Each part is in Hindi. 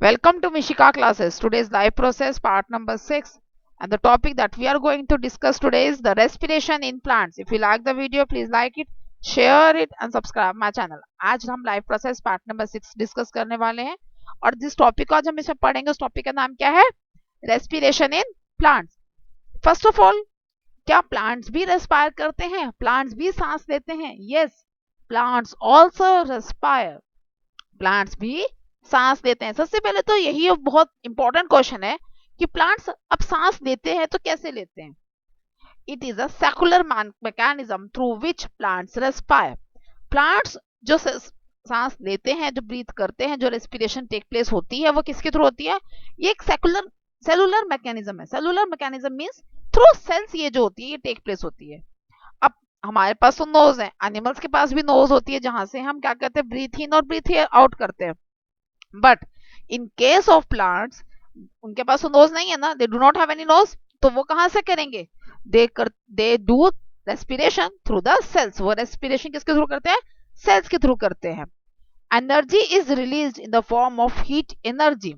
Welcome to Mishika classes. Today's live process part number 6, and the topic that we are going to discuss today is the respiration in plants. If you like the video, please like it, share it and subscribe my channel. आज हम live process part number 6 discuss करने वाले हैं और जिस टॉपिक को आज हम इसे पढ़ेंगे उस टॉपिक का नाम क्या है? Respiration in plants. First of all, क्या प्लांट्स भी रेस्पायर करते हैं? प्लांट्स भी सांस लेते हैं? Yes, plants also respire. Plants भी सांस लेते हैं. सबसे पहले तो यही बहुत इंपॉर्टेंट क्वेश्चन है कि प्लांट्स अब सांस लेते हैं तो कैसे लेते हैं. It is a secular mechanism through which plants respire. Plants जो सांस लेते हैं, जो ब्रीथ करते हैं, जो रेस्पिरेशन टेक प्लेस होती है, वो किसके थ्रू होती है? ये एक सेलुलर मैकेनिज्म है. Cellular mechanism means through cells ये जो होती है ये टेक प्लेस होती है. अब हमारे पास तो नोज है, एनिमल्स के पास भी नोज होती है जहां से हम क्या करते हैं, ब्रीथ इन और ब्रीथ आउट करते हैं. But in case of plants, उनके पास तो नोज नहीं है ना, they do not have any nose, तो वो कहां से करेंगे? They do respiration through the cells. वो रेस्पिरेशन किसके थ्रू करते हैं? सेल्स के थ्रू करते हैं. Energy is release in the form of heat energy.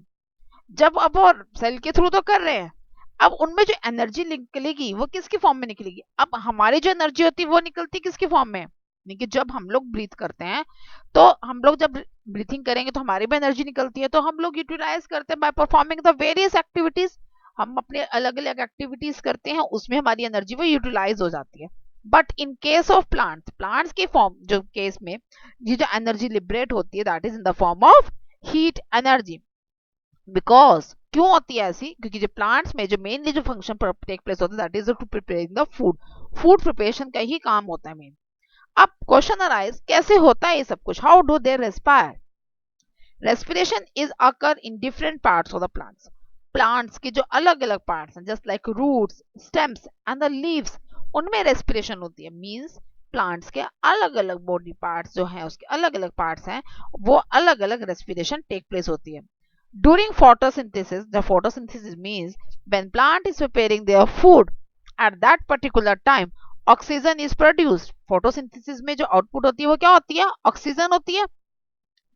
जब अब और सेल के थ्रू तो कर रहे हैं, अब उनमें जो एनर्जी निकलेगी वो किसकी फॉर्म में निकलेगी? अब हमारी जो एनर्जी होती है वो निकलती किसकी फॉर्म में? यानी कि जब हम लोग ब्रीथ करते हैं, तो हम लोग जब ब्रीथिंग करेंगे तो हमारी भी एनर्जी निकलती है, तो हम लोग यूटिलाइज करते हैं by performing the various activities. हम अपने अलग अलग एक्टिविटीज करते हैं, उसमें हमारी एनर्जी वो यूटिलाइज हो जाती है. But in case of plants के फॉर्म जो केस में ये जो एनर्जी लिबरेट होती है that is in the form of heat energy. Because क्यों होती है ऐसी? क्योंकि जो प्लांट्स में जो मेनली जो फंक्शन टेक प्लेस होता है that is to preparing the food. Food preparation का ही काम होता है मेन. अब क्वेश्चन अराइज, कैसे होता है ये सब कुछ? How do they respire? Respiration is occur in different parts of the plants. Plants के जो अलग अलग पार्ट्स हैं, just like roots, stems and the leaves, उनमें रेस्पिरेशन होती है. मींस प्लांट्स के अलग अलग बॉडी पार्ट्स जो हैं, उसके अलग अलग पार्ट्स हैं, वो अलग अलग रेस्पिरेशन टेक प्लेस होती है. During photosynthesis, the photosynthesis means when plant is preparing their food, at that particular time oxygen is produced. photosynthesis में जो output होती है वो क्या होती है? ऑक्सीजन होती है.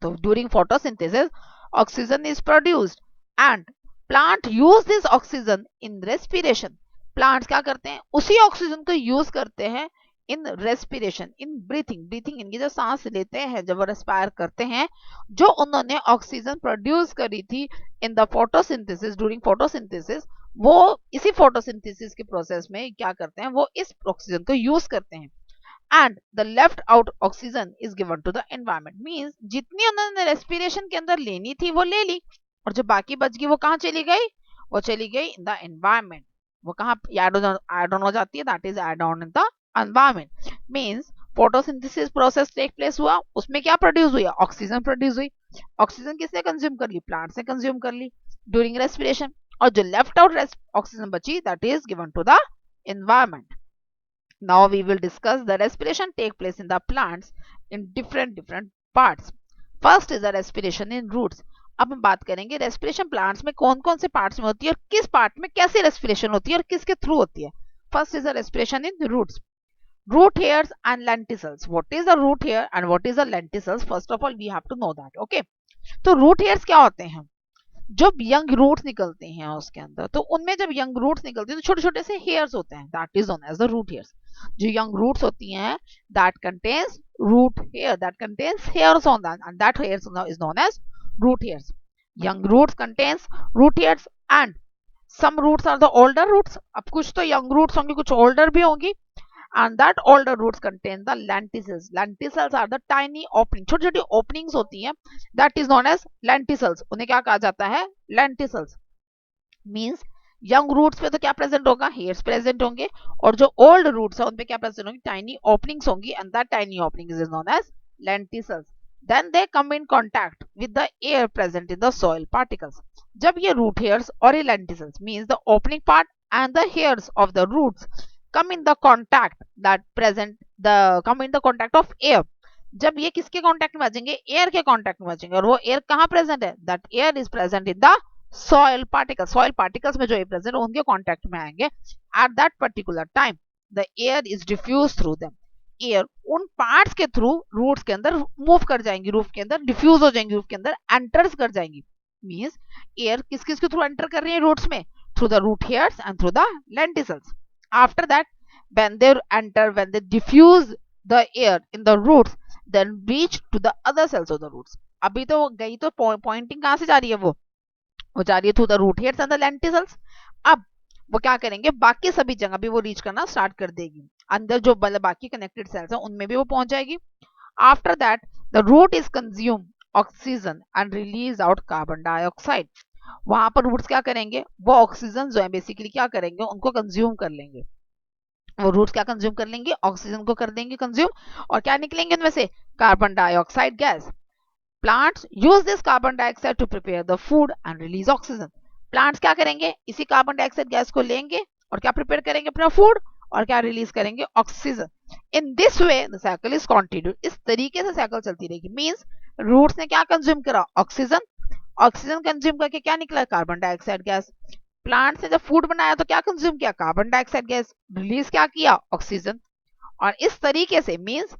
तो during photosynthesis oxygen is produced and plant use this oxygen in respiration. plants क्या करते हैं? उसी ऑक्सीजन को यूज करते हैं इन रेस्पिरेशन, इन ब्रीथिंग इनकी जो सांस लेते हैं, जब वो रेस्पायर करते हैं, जो उन्होंने ऑक्सीजन प्रोड्यूस करी थी in the photosynthesis, during photosynthesis, वो इसी फोटोसिंथेसिस के प्रोसेस में क्या करते हैं? वो इस ऑक्सीजन को यूज करते हैं. And the left out oxygen is given to the environment. Means जितनी उन्होंने रेस्पिरेशन के अंदर लेनी थी वो ले ली, और जो बाकी बच गई वो कहाँ चली गई? वो चली गई इन द एनवायरमेंट. वो कहाँ ऐड ऑन हो जाती है? That is add on in the environment. Means photosynthesis process take place हुआ, उसमें क्या प्रोड्यूस हुई? ऑक्सीजन प्रोड्यूस हुई. ऑक्सीजन किसने कंज्यूम कर ली? प्लांट से कंज्यूम कर ली ड्यूरिंग रेस्पिरेशन. और जो लेफ्ट आउट ऑक्सीजन बची that is given to the environment. Now we will discuss the respiration take place in the plants in different parts. First is the respiration in roots. अब हम बात करेंगे रेस्पिरेशन प्लांट्स में कौन कौन से पार्ट्स में होती है और किस पार्ट में कैसे रेस्पिरेशन होती है और किसके थ्रू होती है. First is the respiration in roots. Root hairs and lenticels. What is the root hair and what is the lenticels? First of all, we have to know that. Okay. तो root hairs क्या होते हैं? जब यंग रूट्स निकलते हैं उसके अंदर, तो उनमें जब यंग रूट्स निकलते हैं तो छोटे छोटे से हेयर्स होते हैं, that is known as the root hairs. जो यंग रूट्स होती हैं that contains root hair, that contains hairs on that, and that hairs is known as root hairs. Young roots contains root hairs and some roots are the older roots. अब कुछ तो यंग रूट्स होंगी, कुछ ओल्डर भी होंगी, and that older roots contain the lenticels. Lenticels are the tiny opening, छोटी छोटी openings होती हैं, that is known as lenticels. उन्हें क्या कहा जाता है? lenticels. means young roots पे तो क्या प्रेजेंट होगा? hairs प्रेजेंट होंगे, और जो old roots है उन पे क्या प्रेजेंट होंगी? tiny openings होंगी, and that tiny openings is known as lenticels. Then they come in contact with the air present in the soil particles. जब ये root hairs और ये lenticels means the opening part and the hairs of the roots come in the contact that present the come in the contact of air. जब ये किसके कांटेक्ट में आ जाएंगे? एयर के कांटेक्ट में आ जाएंगे, और वो एयर कहाँ प्रेजेंट है? That air is present in the soil particles. Soil particles में जो एयर प्रेजेंट है उनके कांटेक्ट में आएंगे. At that particular time the air is diffuse through them. Air उन पार्ट्स के थ्रू रूट्स के अंदर मूव कर जाएंगी, रूट के अंदर डिफ्यूज हो जाएंगी, रूट के अंदर एंटर्स कर जाएंगी. मीन्स एयर किस किस के थ्रू एंटर कर रही है रूट्स में, through the root hairs and through the lenticels. After that when they enter, when they diffuse the air in the roots, then reach to the other cells of the roots. अभी तो गई तो पॉइंटिंग कहाँ से जा रही है, वो जा रही है through the root hairs and the lenticels. अब वो क्या करेंगे, बाकी सभी जगह भी वो रीच करना स्टार्ट कर देगी, अंदर जो बाकी कनेक्टेड सेल्स हैं उनमें भी वो पहुंच जाएगी. After that the root is consume oxygen and release out carbon dioxide. वहां पर रूट्स क्या करेंगे, वो ऑक्सीजन जो है बेसिकली क्या करेंगे, उनको कंज्यूम कर लेंगे. वो रूट्स क्या कंज्यूम कर लेंगे, ऑक्सीजन को कर देंगे कंज्यूम, और क्या निकलेंगे उनमें से, carbon dioxide gas. Plants use this carbon dioxide to prepare the food and release oxygen. Plants क्या करेंगे, इसी कार्बन डाइऑक्साइड गैस को लेंगे और क्या प्रिपेयर करेंगे, अपना फूड, और क्या रिलीज करेंगे, oxygen. In this way the cycle is continue. इस तरीके से साइकिल चलती रहेगी. मींस रूट्स ने क्या कंज्यूम करा, ऑक्सीजन, ऑक्सीजन कंज्यूम करके क्या निकला, कार्बन डाइऑक्साइड गैस. प्लांट्स ने जब फूड बनाया तो क्या कंज्यूम किया, कार्बन डाइऑक्साइड गैस, रिलीज क्या किया, ऑक्सीजन. और इस तरीके से मींस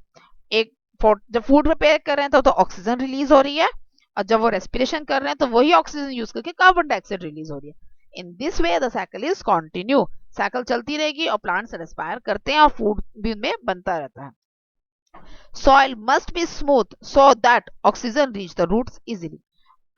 एक जब फूड प्रिपेयर कर रहे हैं तो ऑक्सीजन रिलीज हो रही है, और जब वो रेस्पिरेशन कर रहे हैं तो वही ऑक्सीजन यूज करके कार्बन डाइऑक्साइड रिलीज हो रही है. In this way the cycle is continue. Cycle चलती रहेगी और प्लांट्स रेस्पायर करते हैं और फूड भी उनमें बनता रहता है. Soil must be smooth so that oxygen reach the roots easily.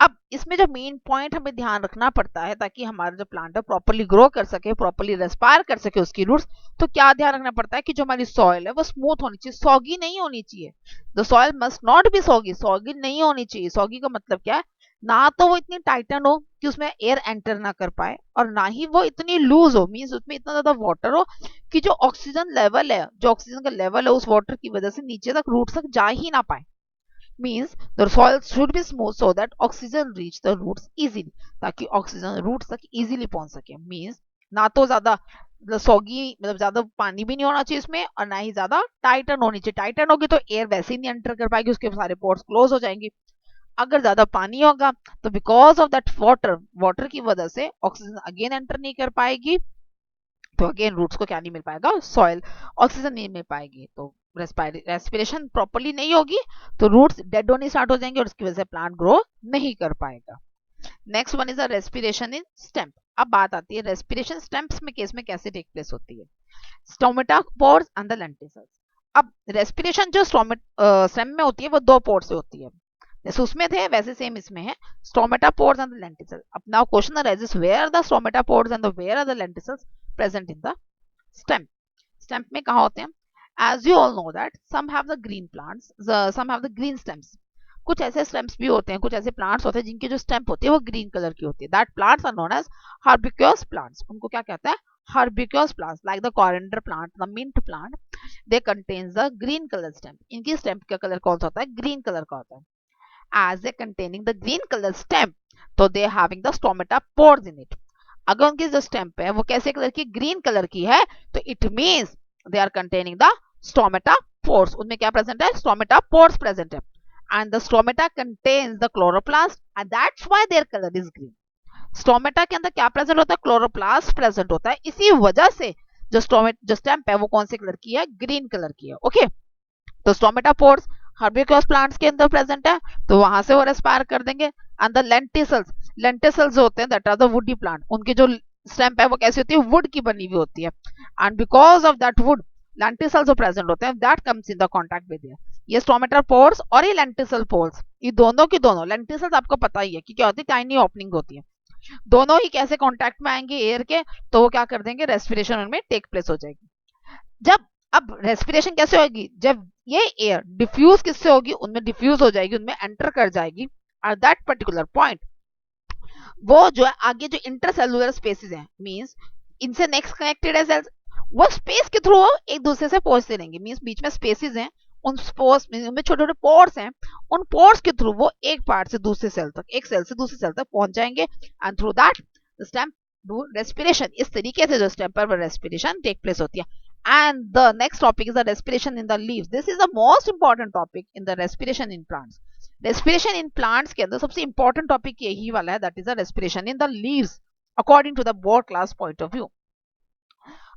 अब इसमें जो मेन पॉइंट हमें ध्यान रखना पड़ता है ताकि हमारा जो प्लांट है प्रॉपर्ली ग्रो कर सके, प्रॉपर्ली रेस्पायर कर सके उसकी रूट्स, तो क्या ध्यान रखना पड़ता है कि जो हमारी सॉइल है वो स्मूथ होनी चाहिए, सॉगी नहीं होनी चाहिए. The soil must not be soggy. Soggy नहीं होनी चाहिए. सॉगी का मतलब क्या है, ना तो वो इतनी टाइटन हो कि उसमें एयर एंटर ना कर पाए, और ना ही वो इतनी लूज हो, मीन्स उसमें इतना ज्यादा वाटर हो कि जो ऑक्सीजन लेवल है, जो ऑक्सीजन का लेवल है उस वाटर की वजह से नीचे तक रूट तक जा ही ना पाए. means the soil should be smooth so that oxygen reach the roots easily. ताकि ऑक्सीजन रूट्स तक इजीली पहुंच सके. मींस ना तो ज्यादा सॉगी, मतलब ज्यादा पानी भी नहीं होना चाहिए इसमें, और ना ही ज्यादा टाइटन होनी चाहिए. टाइटन होगी तो एयर वैसे ही नहीं एंटर कर पाएगी, उसके सारे पोर्ट्स क्लोज हो जाएंगे. अगर ज्यादा पानी होगा तो बिकॉज ऑफ दैट वाटर की वजह से ऑक्सीजन अगेन एंटर नहीं कर पाएगी, तो अगेन रूट्स को क्या नहीं मिल पाएगा, सॉइल, ऑक्सीजन नहीं मिल पाएगी. तो रेस्पिरेशन प्रॉपर्ली नहीं होगी तो रूट्स डेड होने स्टार्ट हो जाएंगे और उसकी वजह से प्लांट ग्रो नहीं कर पाएगा. Next one is a respiration in stem. अब बात आती है रेस्पिरेशन स्टेम्स में केस में कैसे टेक प्लेस होती है. Stomata pores and the lenticels. अब रेस्पिरेशन जो स्टेम में होती है वो दो पोर्स से होती है, जैसे उसमें थे वैसे सेम इसमें है, stomata pores and the lenticels. अब now question arises where the stomata pores and where are the lenticels present in the stem. Stem में कहाँ होते हैं, as you all know that some have the green plants, some have the green stems. कुछ ऐसे स्टेम्स भी होते हैं, कुछ ऐसे प्लांट्स होते हैं जिनकी जो स्टेम होती है वो ग्रीन कलर की होती है. That plants are known as herbaceous plants. उनको क्या कहते हैं, herbaceous plants. Like the coriander plant, the mint plant, they contains the green colour stem. इनकी स्टेम का कलर कौन सा होता है, ग्रीन कलर का होता है. as they containing the green color stem, तो they having the stomata pores in it. अगर उनकी जो स्टेम है वो कैसे कलर की, ग्रीन कलर की है, तो it means they are containing the stomata pores. उनमें क्या प्रेजेंट है, स्टोमेटा पोर्स प्रेजेंट है. And the stomata contains the chloroplast and that's why their colour is green. Stomata के अंदर क्या प्रेजेंट होता है, क्लोरोप्लास्ट प्रेजेंट होता है. इसी वजह से जो स्टेम है वो कौन से कलर की है, ग्रीन कलर की है. ओके, तो स्टोमेटा पोर्स हर्बिक्यूस प्लांट्स के अंदर प्रेजेंट है, तो वहां से वो रेस्पायर कर देंगे. एंड द लेंटिसल्स, लेंटिसल्स होते हैं that are the woody plant. उनकी जो स्टेम है वो कैसी होती है, वुड की बनी हुई होती है. And because of that would lenticels जो प्रेजेंट होते हैं that comes in the contact with air. ये स्टोमेटा पोर्स और ये लेंटिसल पोर्स, ये दोनों की दोनों, लेंटिसल्स आपको पता ही है कि क्या होती है, टाइनी ओपनिंग होती है. दोनों ही कैसे कांटेक्ट में आएंगे एयर के, तो वो क्या कर देंगे, रेस्पिरेशन उनमें टेक प्लेस हो जाएगी. जब अब रेस्पिरेशन कैसे होगी, जब ये एयर डिफ्यूज किससे होगी, उनमें डिफ्यूज हो जाएगी, उनमें एंटर कर जाएगी. एट दैट पर्टिकुलर पॉइंट वो जो है आगे जो इंटरसेलुलर स्पेसेस हैं, मींस इनसे नेक्स्ट कनेक्टेड है सेल्स, वो स्पेस के थ्रू एक दूसरे से पहुंचते रहेंगे. मींस बीच में स्पेसेस हैं, उन स्पोर्स में छोटे छोटे पोर्स हैं, उन पोर्स के थ्रू वो एक पार्ट से दूसरे सेल तक, एक सेल से दूसरे सेल तक पहुंच जाएंगे. And through that the stem do respiration. इस तरीके से जो स्टेम पर रेस्पिरेशन टेक प्लेस होती है. And the next topic is the respiration in the leaves. This is the most important topic in the respiration in plants. Respiration in plants के अंदर सबसे important topic यही वाला है, that is the respiration in the leaves according to the board class point of view.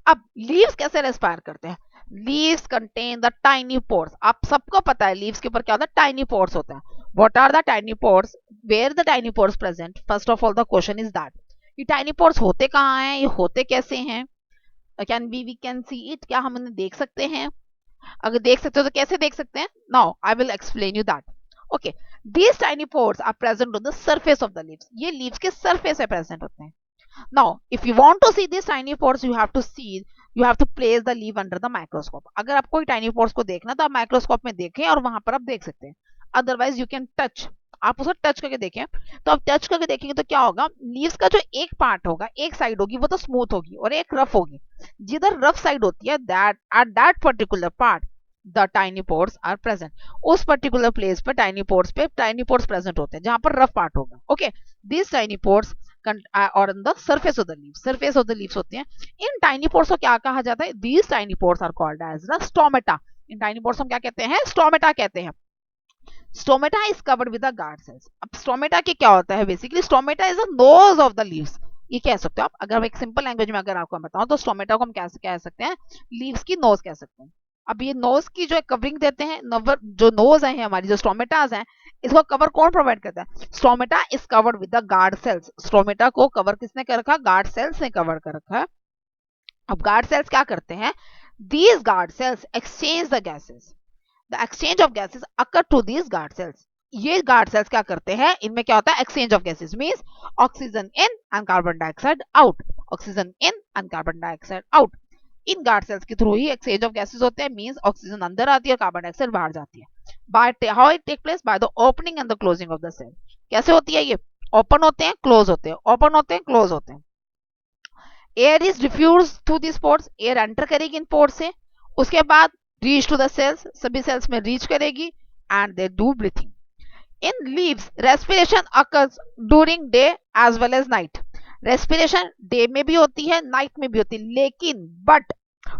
अब leaves कैसे रेस्पायर करते हैं, leaves contain the tiny pores. आप सबको पता है leaves के ऊपर क्या होता है, tiny pores होता है. What are the tiny pores? Where the tiny pores present? First of all, the question is that ये tiny pores होते कहाँ हैं, ये होते कैसे हैं? We can see it. क्या हम उन्हें देख सकते हैं? अगर देख सकते हो तो कैसे देख सकते हैं? Now I will explain you that. Okay, these tiny pores are present on the surface of the leaves. ये leaves के surface पे present होते हैं. Now if you want to see these tiny pores, you have to place the leaf under the microscope. अगर आपको tiny pores को देखना तो आप माइक्रोस्कोप में देखें और वहां पर आप देख सकते हैं. अदरवाइज यू कैन टच, आप उसको टच करके देखें. तो आप टच करके देखेंगे तो क्या होगा, लीव्स का जो एक पार्ट होगा, एक साइड होगी वो तो स्मूथ होगी और एक रफ होगी. जिधर रफ साइड होती है, that at that particular part the tiny pores are present. उस पर्टिकुलर प्लेस पे टाइनी पोर्स प्रेजेंट होते हैं जहां पर रफ पार्ट होगा. ओके, दिस टाइनी पोर्स और the surface of the leaves, surface of the leaves होते हैं. इन टाइनी पोर्स को क्या कहा जाता है? These tiny pores are called as the stomata. इन टाइनी पोर्स हम क्या कहते हैं? स्टोमेटा कहते हैं. Stomata is covered with the guard cells. अब स्टोमेटा के क्या होता है? Basically stomata is the nose of the leaves. ये कह सकते हो आप, अगर हम एक सिंपल लैंग्वेज में अगर आपको बताऊं तो स्टोमेटा को हम कैसे कह सकते हैं? लीव्स की नोज कह सकते हैं. अब ये नोज की जो कवरिंग देते हैं, जो नोज है हमारी, जो स्टोमेटास हैं, इसको कवर कौन प्रोवाइड करता है? Stomata is covered with the guard sales. Stomata को कवर किसने कर रखा? गार्ड सेल्स ने कवर कर रखा है. अब गार्ड सेल्स क्या करते हैं? These guard cells exchange the gases. The exchange of gases occur to these guard cells. ये guard cells क्या करते हैं? इनमें क्या होता है? Exchange of gases means oxygen in and carbon dioxide out. Oxygen in and carbon dioxide out. In guard cells के through he exchange of gases होते हैं. Means oxygen अंदर आती है और carbon dioxide बाहर जाती है. By how it take place? By the opening and the closing of the cell. कैसे होती है ये? ओपन होते हैं, क्लोज होते हैं, ओपन होते हैं, क्लोज होते हैं. Air is diffuse through this pores. Air enter करेगी इन पोर्स से, उसके बाद रीच टू द सेल्स, सभी सेल्स में रीच करेगी and they do breathing. In leaves respiration occurs during day as well as night. Respiration day में भी होती है, नाइट में भी होती है, लेकिन but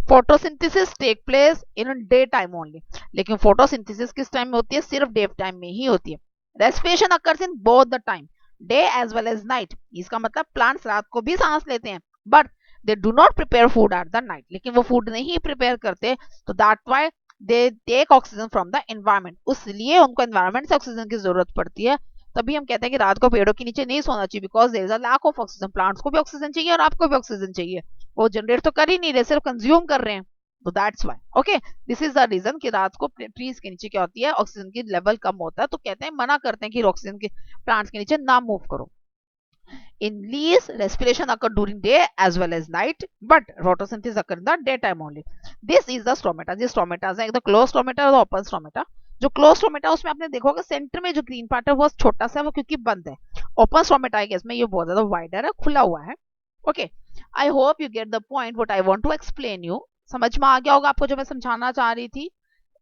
photosynthesis take place in day time only. लेकिन फोटोसिंथेसिस किस टाइम में होती है? सिर्फ डे टाइम में ही होती है. Respiration occurs in both the time, day as well as night. इसका मतलब प्लांट्स रात को भी सांस लेते हैं, but they do not prepare food at the night. लेकिन वो फूड नहीं प्रिपेयर करते, तो that why they take oxygen from the environment. उसलिए उनको एनवायरमेंट से ऑक्सीजन की जरूरत पड़ती है. तभी हम कहते हैं कि रात को पेड़ों के नीचे नहीं सोना चाहिए, because there is a lack of oxygen. Plants को भी ऑक्सीजन चाहिए और आपको भी ऑक्सीजन चाहिए. वो जनरेट तो कर ही नहीं रहे, सिर्फ कंज्यूम कर रहे हैं. तो that's why. Okay, this is the reason कि रात को ट्रीज के नीचे क्या होती है? ऑक्सीजन की लेवल कम होता है. तो कहते हैं, मना करते हैं कि ऑक्सीजन के प्लांट्स के नीचे ना मूव करो. In leaves, respiration occur during day as well as night, but photosynthesis occur in the daytime only. This is the stomata. This stomata है the closed stomata और the open stomata. जो closed stomata उसमें आपने देखा होगा सेंटर में जो ग्रीन पार्ट है वो छोटा सा है, वो क्योंकि बंद है. ओपन स्टोमेटा है इसमें ये बहुत ज्यादा वाइडर है, खुला हुआ है. Okay, I hope you get the point what I want to explain you. समझ में आ गया होगा आपको जो मैं समझाना चाह रही थी.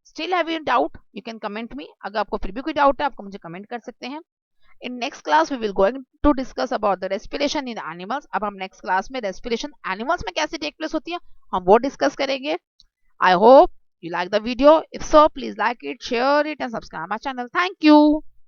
Still have you doubt? You can comment me. अगर आपको फिर भी कोई डाउट है आपको मुझे कमेंट कर सकते हैं. In next class we will going to discuss about the respiration in animals. अब हम next class में respiration animals में कैसे take place होती है हम वो discuss करेंगे. I hope you like the video. If so, please like it, share it and subscribe my channel. Thank you.